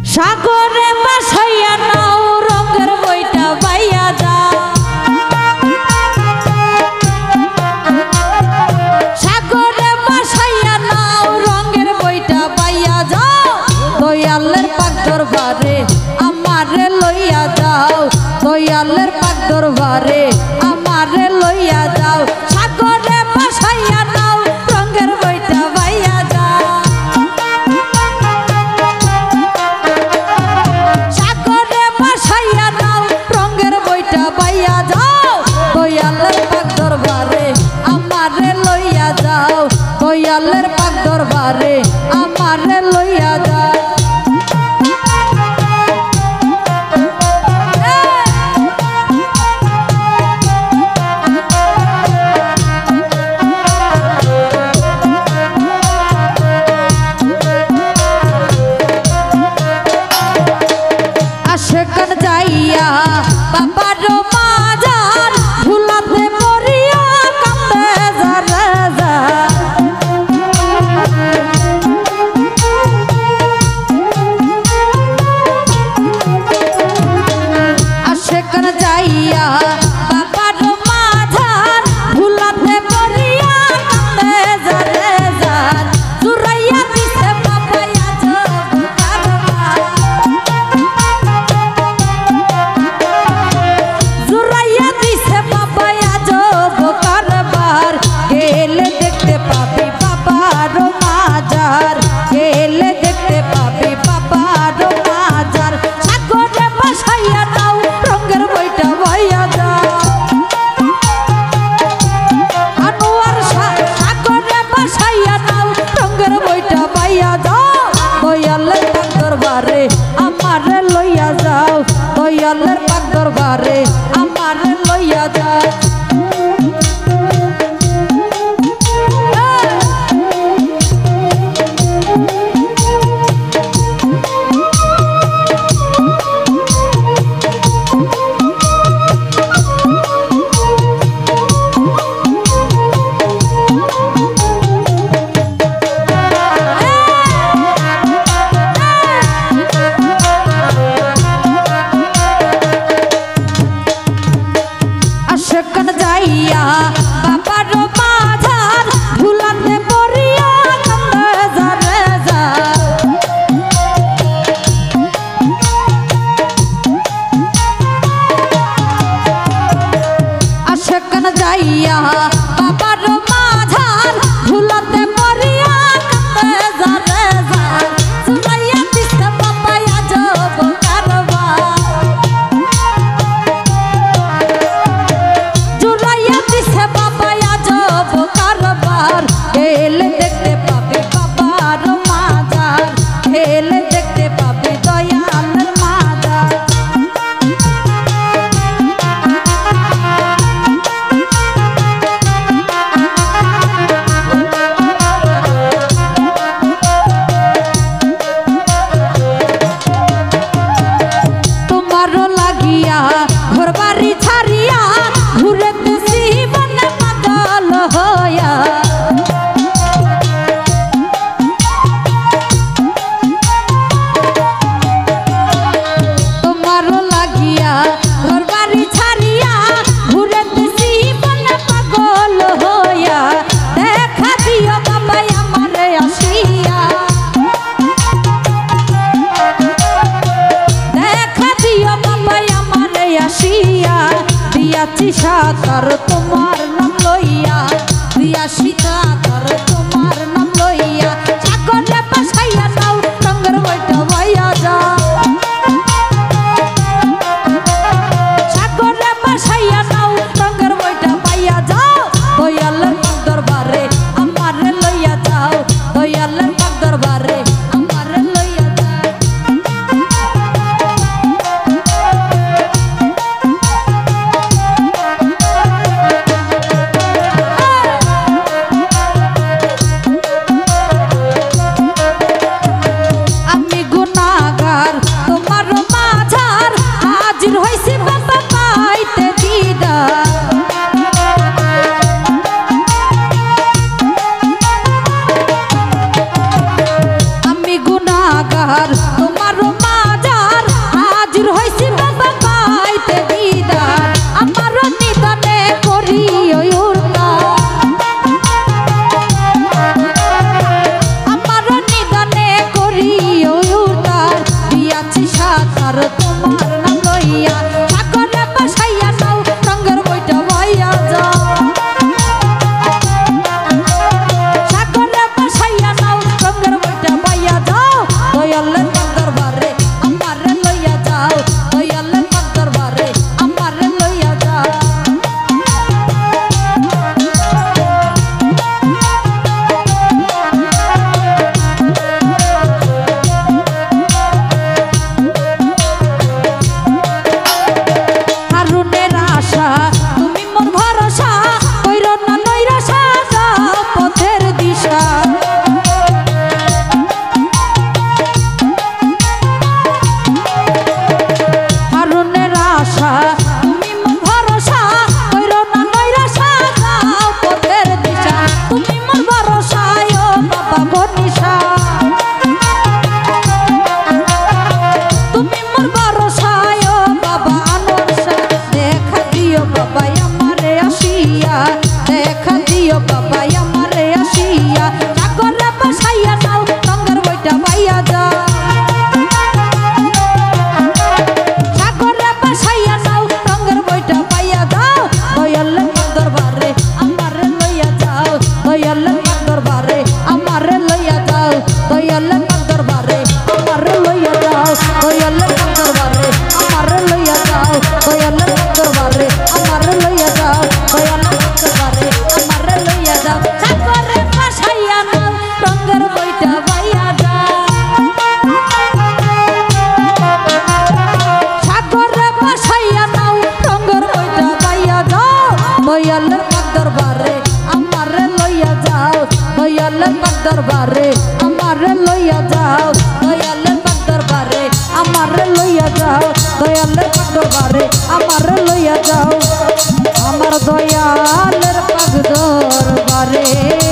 সাগরে ভাসাইয়া নাও রঙের বইটা বাইয়া যাও, সাগরে ভাসাইয়া নাও রঙের বইটা বাইয়া যাও, দয়ালের পাক দরবারে আমারে লইয়া যাও, দয়ালের পাক দরবারে আমারে লইয়া যাও, সাগরে ভাসাইয়া নাও রঙের বইটা বাইয়া যাও, সাগরে ভাসাইয়া নাও রঙের বইটা বাইয়া যাও, দয়ালের পাক দরবারে আমারে লইয়া যাও, দয়ালের পাক দরবারে আমারে লইয়া যাও। আশেকান যাইয়া বাবার মাজার ভুলাতে মরিয়া কান্দে যারে যা, আশেকান যাইয়া বাবার মাজার ভুলাতে মরিয়া কান্দে যারে যা, জুরাইয়া দিছে বাবা আজ কারবার, জুরাইয়া দিছে বাবা আজব কারবার, গেলে দেখতে পাবি বাবার মাজার, গেলে দেখতে পাবি বাবার মাজার, সাগরে ভাসাইয়া নাও রঙের বইটা বাইয়া যাও, আনোয়ার সাগরে ভাসাইয়া নাও রঙের বইটা বাইয়া যাও, দয়ালের পাক দরবারে আমারে লইয়া যাও, দয়ালের পাক দরবারে আমারে লইয়া যাও। আশেকান যাইয়া বাবার মাঝার ভুলাতে পড়িয়া কান্দে যারে যা, আশেকান যাইয়া বাবার মাঝার ভুলাতে পড়িয়া কান্দে যারে যা, জুরাইয়া দিছে বাবা আজব কারবার, জুরাইয়া দিছে বাবা আজব কারবার, গেলে দেখতে পাবি বাবার মাজার, গেলে দেখতে পাবি দয়ালের মাজার। তোমারও লাগিয়া ঘর বাড়ি ছাড়িয়া ঘুরেতেছি বনে পাগল হইয়া, তোমারও লাগিয়া ঘর বাড়ি ছাড়িয়া ঘুরেতেছি বনে পাগল হইয়া, দেখা দিও বাবা আমারে আসিয়া, দেখা দিও বাবা আমারে আসিয়া, দিয়াছি সাকার তোমার নাম লইয়া, দিয়াছি সাকার তোমার নাম লইয়া, সাগরে ভাসাইয়া নাও রঙের বইটা বাইয়া যাও, সাগরে ভাসাইয়া নাও রঙের বইটা বাইয়া যাও, দয়ালের পাক দরবারে আমারে লইয়া যাও, দয়ালের পাক দরবারে আমারে লইয়া যাও। দরবারে আমারে লইয়া যাও দয়ালের পাক দরবারে আমারে লইয়া যাও দয়ালের পাক দরবারে আমারে লইয়া যাও দয়ালের পাক দরবারে আমারে লইয়া যাও আমার দয়ালের পাক দরবারে।